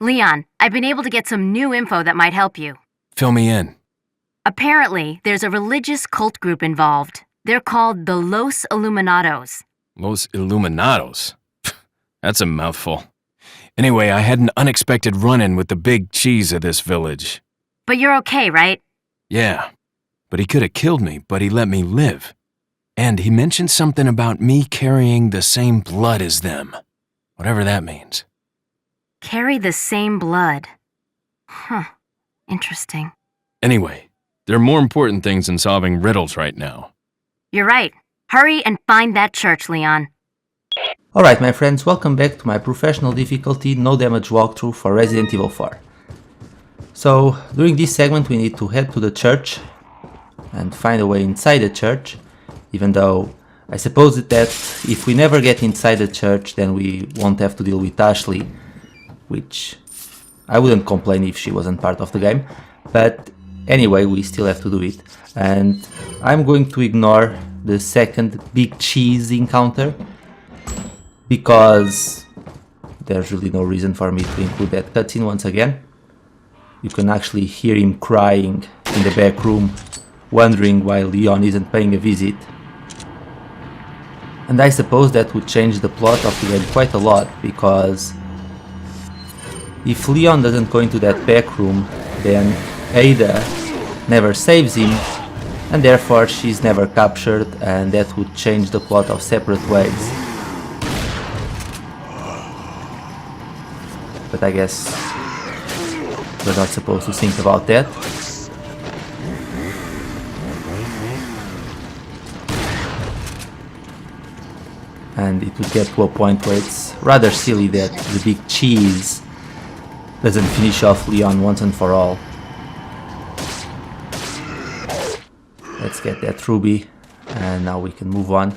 Leon, I've been able to get some new info that might help you. Fill me in. Apparently, there's a religious cult group involved. They're called the Los Illuminados. Los Illuminados? That's a mouthful. Anyway, I had an unexpected run-in with the big cheese of this village. But you're okay, right? Yeah, but he could have killed me, but he let me live. And he mentioned something about me carrying the same blood as them. Whatever that means. Carry the same blood. Huh. Interesting. Anyway, there are more important things than solving riddles right now. You're right. Hurry and find that church, Leon. Alright my friends, welcome back to my professional difficulty no damage walkthrough for Resident Evil 4. So, during this segment we need to head to the church and find a way inside the church, even though I suppose that if we never get inside the church then we won't have to deal with Ashley, which I wouldn't complain if she wasn't part of the game, but anyway we still have to do it. And I'm going to ignore the second big cheese encounter, because there's really no reason for me to include that cutscene once again. You can actually hear him crying in the back room, wondering why Leon isn't paying a visit. And I suppose that would change the plot of the game quite a lot, because if Leon doesn't go into that back room, then Ada never saves him, and therefore she's never captured, and that would change the plot of Separate Ways. But I guess we're not supposed to think about that. And it would get to a point where it's rather silly that the big cheese doesn't finish off Leon once and for all. Let's get that ruby, and now we can move on.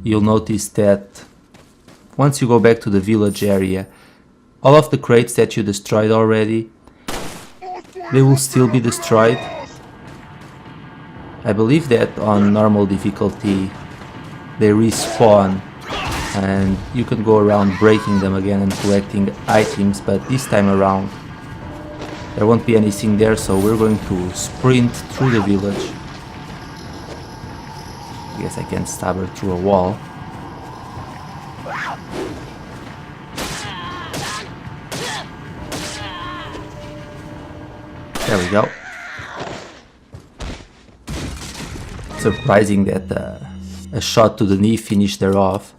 You'll notice that once you go back to the village area, all of the crates that you destroyed already, they will still be destroyed. I believe that on normal difficulty they respawn and you can go around breaking them again and collecting items, but this time around there won't be anything there, so we're going to sprint through the village. I guess I can stab her through a wall. There we go. Surprising that a shot to the knee finished her off.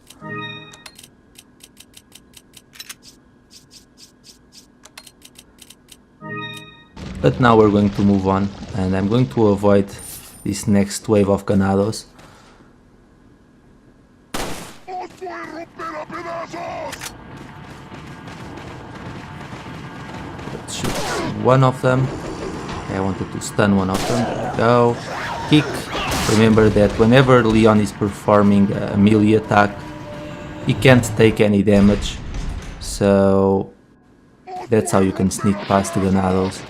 But now we're going to move on, and I'm going to avoid this next wave of ganados. Let's shoot one of them. Okay, I wanted to stun one of them. There we go. Kick. Remember that whenever Leon is performing a melee attack, he can't take any damage. So that's how you can sneak past the ganados.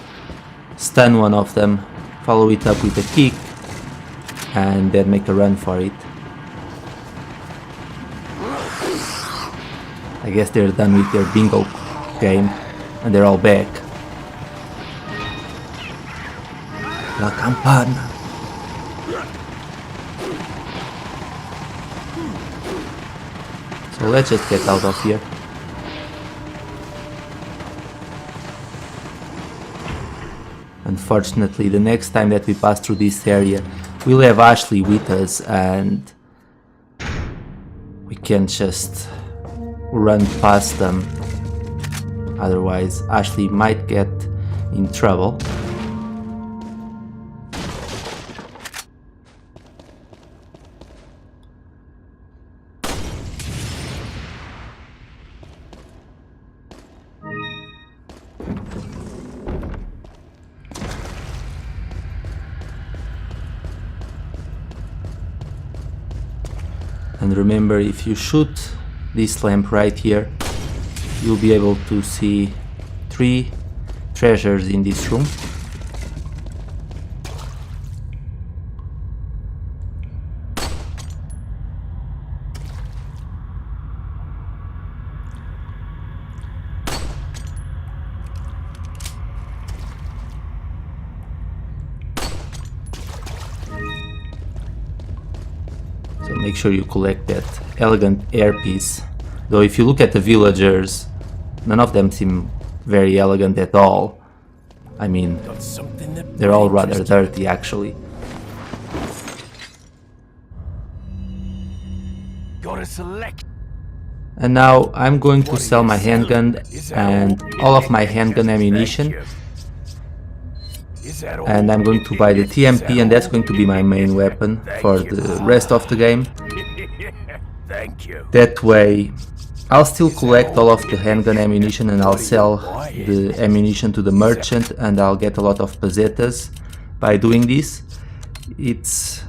Stun one of them, follow it up with a kick, and then make a run for it. I guess they're done with their bingo game, and they're all back. La campana. So let's just get out of here. Unfortunately, the next time that we pass through this area, we'll have Ashley with us, and we can't just run past them. Otherwise, Ashley might get in trouble. And remember, if you shoot this lamp right here, you'll be able to see 3 treasures in this room. make sure you collect that elegant earpiece. Though if you look at the villagers, none of them seem very elegant at all. I mean, they're all rather dirty actually. And now I'm going to sell my handgun and all of my handgun ammunition. And I'm going to buy the TMP, and that's going to be my main weapon for the rest of the game. That way I'll still collect all of the handgun ammunition and I'll sell the ammunition to the merchant, and I'll get a lot of pesetas by doing this. It's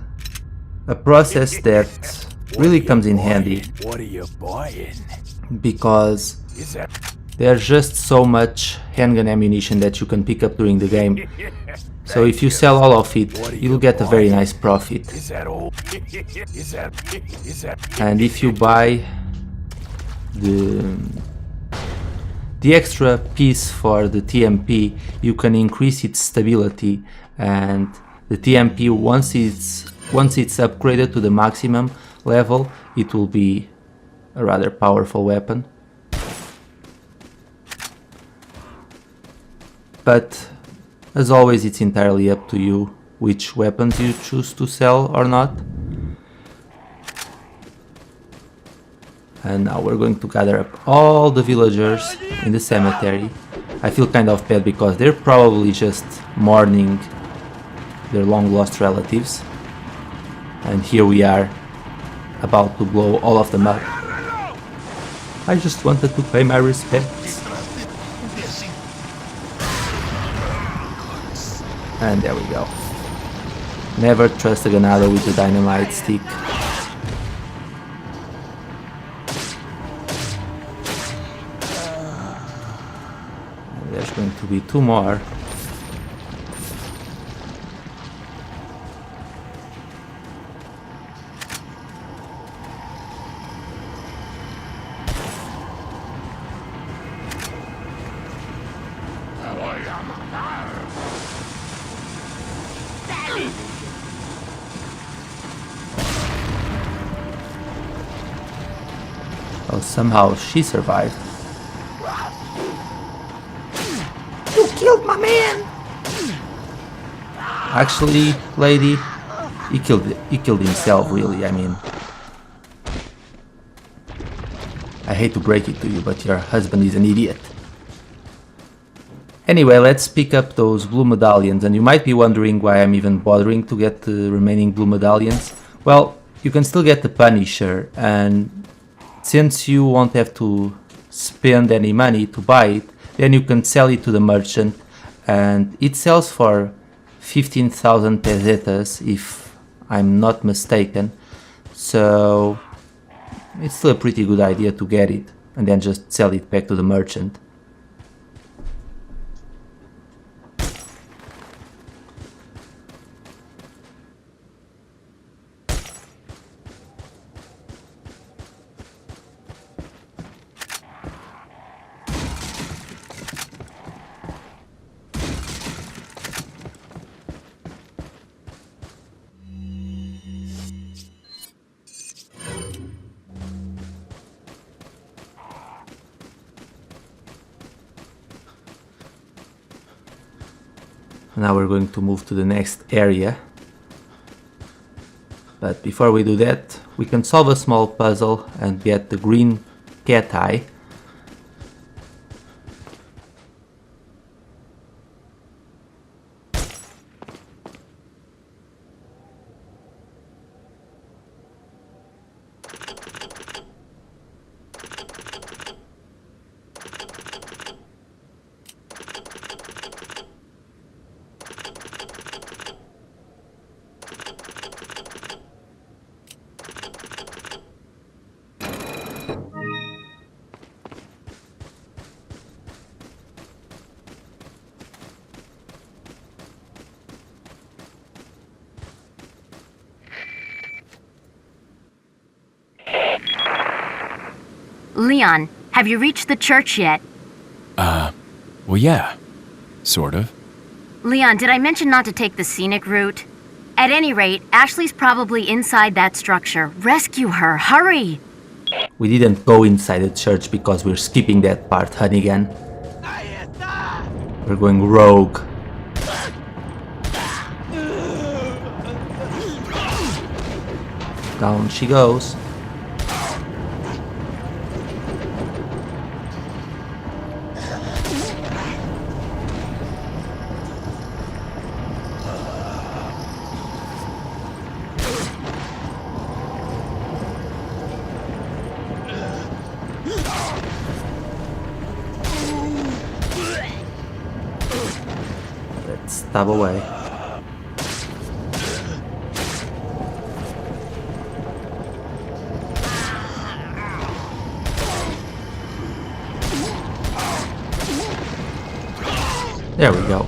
a process that really comes in handy because there's just so much handgun ammunition that you can pick up during the game. So if you sell all of it, you'll get a very nice profit. And if you buy the extra piece for the TMP, you can increase its stability, and the TMP, once it's upgraded to the maximum level, it will be a rather powerful weapon. But as always, it's entirely up to you which weapons you choose to sell or not. And now we're going to gather up all the villagers in the cemetery. I feel kind of bad because they're probably just mourning their long lost relatives. And here we are, about to blow all of them up. I just wanted to pay my respects. And there we go. Never trust a ganado with a dynamite stick. And there's going to be two more. Oh, somehow she survived. You killed my man! Actually, lady, he killed himself, really. I mean, I hate to break it to you, but your husband is an idiot. Anyway, let's pick up those blue medallions, and you might be wondering why I'm even bothering to get the remaining blue medallions. Well, you can still get the Punisher, and since you won't have to spend any money to buy it, then you can sell it to the merchant, and it sells for 15,000 pesetas if I'm not mistaken. So it's still a pretty good idea to get it and then just sell it back to the merchant. Now we're going to move to the next area. But before we do that, we can solve a small puzzle and get the green cat eye. Leon, have you reached the church yet? Well, yeah. Sort of. Leon, did I mention not to take the scenic route? At any rate, Ashley's probably inside that structure. Rescue her, hurry! We didn't go inside the church because we're skipping that part, Hunnigan. We're going rogue. Down she goes. Let's stab away. There we go.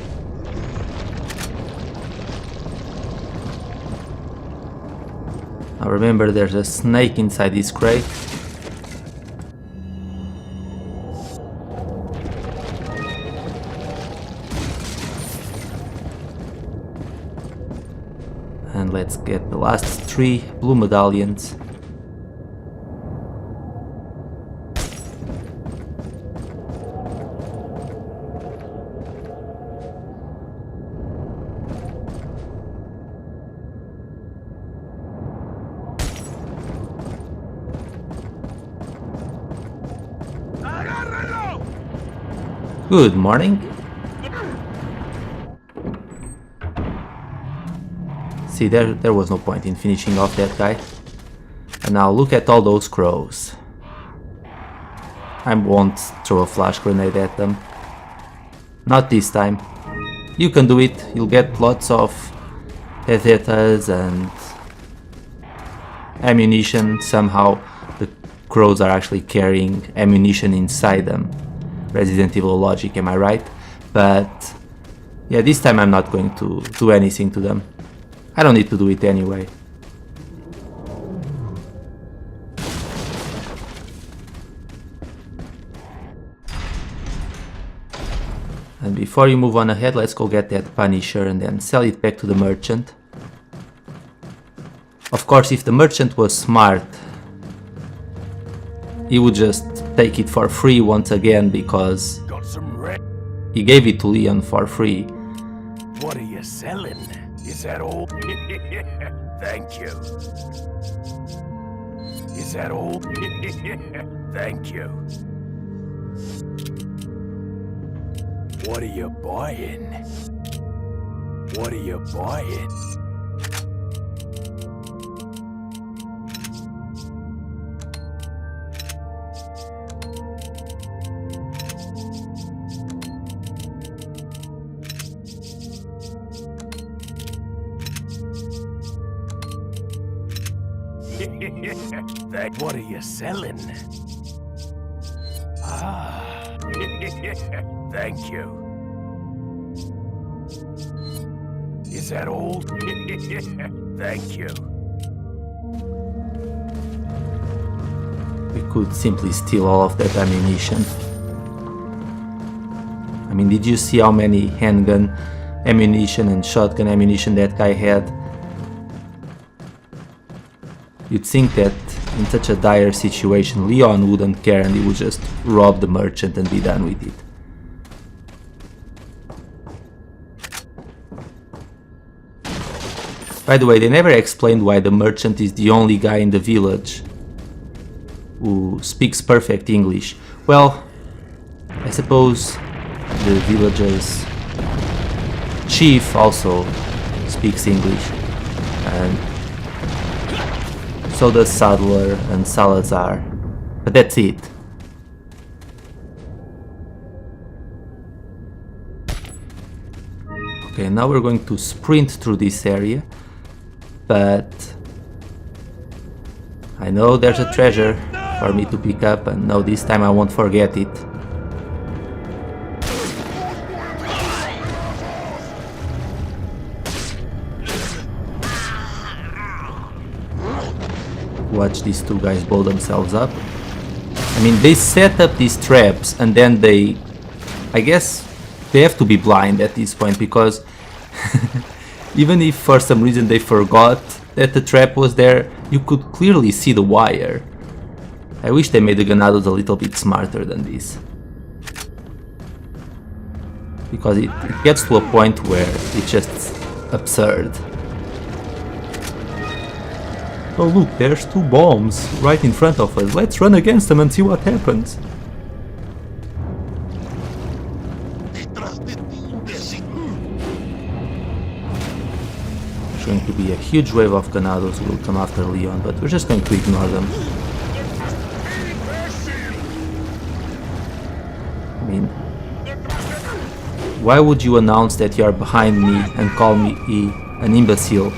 Now remember, there's a snake inside this crate. And let's get the last 3 blue medallions. Good morning. See, there was no point in finishing off that guy. And now look at all those crows. I won't throw a flash grenade at them. Not this time. You can do it. You'll get lots of tthes and ammunition. Somehow the crows are actually carrying ammunition inside them. Resident Evil logic, am I right? But yeah, this time I'm not going to do anything to them. I don't need to do it anyway. And before you move on ahead, let's go get that Punisher and then sell it back to the merchant. Of course, if the merchant was smart, he would just take it for free once again, because he gave it to Leon for free. What are you selling? Is that all? Thank you. Is that all? Thank you. What are you buying? What are you buying? What are you selling? Ah, thank you. Is that all? Thank you. We could simply steal all of that ammunition. I mean, did you see how many handgun ammunition and shotgun ammunition that guy had? You'd think that in such a dire situation, Leon wouldn't care and he would just rob the merchant and be done with it. By the way, they never explained why the merchant is the only guy in the village who speaks perfect English. Well, I suppose the village's chief also speaks English, and so does Sadler and Salazar, but that's it. Okay, now we're going to sprint through this area, but I know there's a treasure for me to pick up, and no, this time I won't forget it. Watch these two guys blow themselves up. I mean, they set up these traps and then I guess they have to be blind at this point, because Even if for some reason they forgot that the trap was there, you could clearly see the wire. I wish they made the Ganados a little bit smarter than this. Because it gets to a point where it's just absurd. Oh look, there's 2 bombs right in front of us. Let's run against them and see what happens. There's going to be a huge wave of Ganados who will come after Leon, but we're just going to ignore them. I mean, why would you announce that you are behind me and call me an imbecile?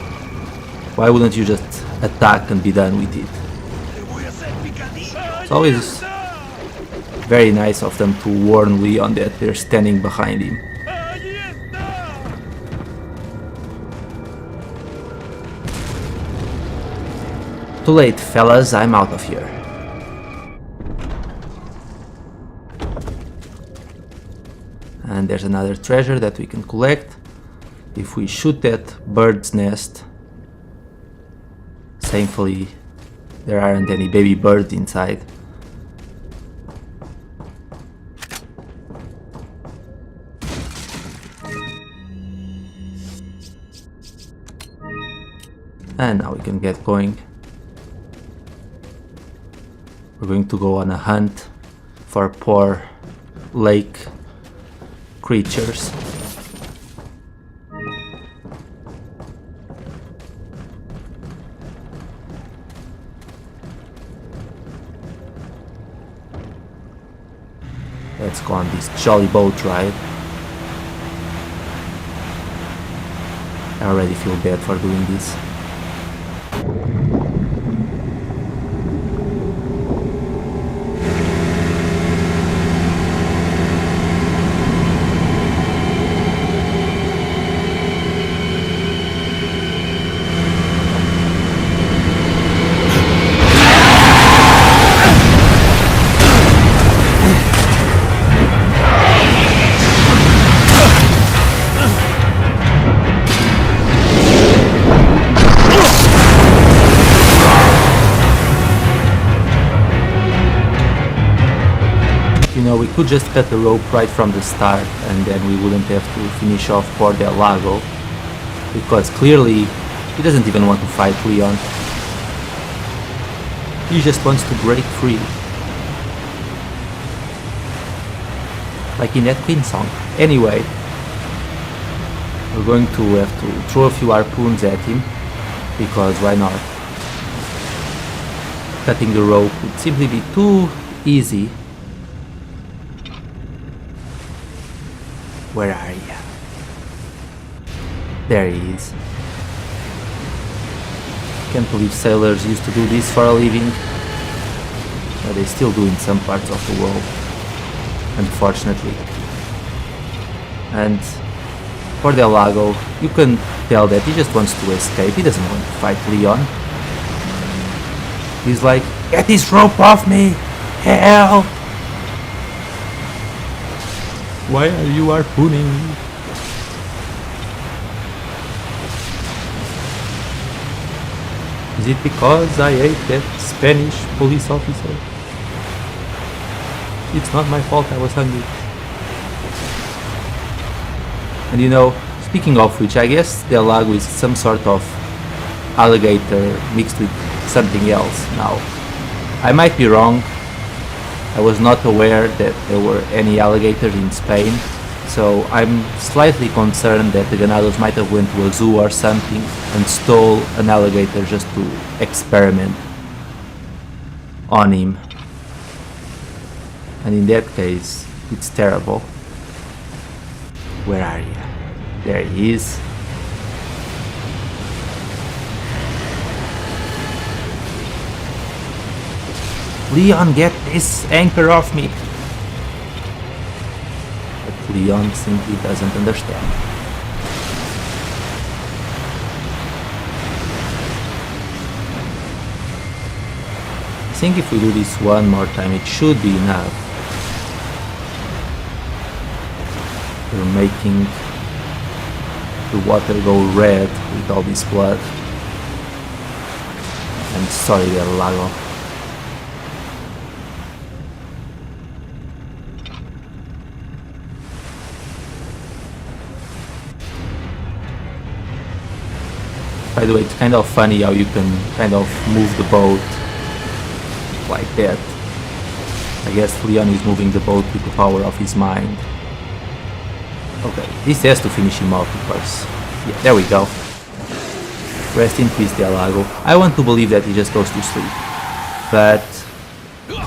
Why wouldn't you just attack and be done with it? It's always very nice of them to warn Leon that they're standing behind him. Too late, fellas, I'm out of here. And there's another treasure that we can collect if we shoot that bird's nest. Thankfully, there aren't any baby birds inside. And now we can get going. We're going to go on a hunt for poor lake creatures. Let's go on this jolly boat ride. I already feel bad for doing this. We could just cut the rope right from the start and then we wouldn't have to finish off Horde del Lago, because clearly he doesn't even want to fight Leon. He just wants to break free. Like in that Queen song. Anyway, we're going to have to throw a few harpoons at him, because why not? Cutting the rope would simply be too easy. Where are you? There he is. Can't believe sailors used to do this for a living. But they still do in some parts of the world, unfortunately. And for Del Lago, you can tell that he just wants to escape. He doesn't want to fight Leon. He's like, get this rope off me! Help! Why are you harpooning me? Is it because I ate that Spanish police officer? It's not my fault, I was hungry. And you know, speaking of which, I guess Del Lago is some sort of alligator mixed with something else now. I might be wrong. I was not aware that there were any alligators in Spain, so I'm slightly concerned that the Ganados might have went to a zoo or something and stole an alligator just to experiment on him. And in that case, it's terrible. Where are you? There he is. Leon, get this anchor off me! But Leon simply doesn't understand. I think if we do this one more time, it should be enough. We're making the water go red with all this blood. I'm sorry there, Lago. By the way, it's kind of funny how you can kind of move the boat like that. I guess Leon is moving the boat with the power of his mind. Okay, this has to finish him off because... yeah, there we go. Rest in peace, Del Lago. I want to believe that he just goes to sleep. But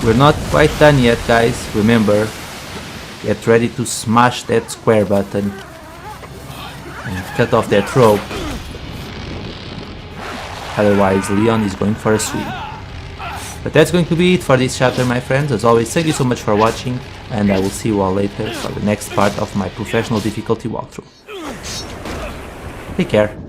we're not quite done yet, guys. Remember, get ready to smash that square button and cut off that rope. Otherwise, Leon is going for a swim. But that's going to be it for this chapter, my friends. As always, thank you so much for watching, and I will see you all later for the next part of my professional difficulty walkthrough. Take care.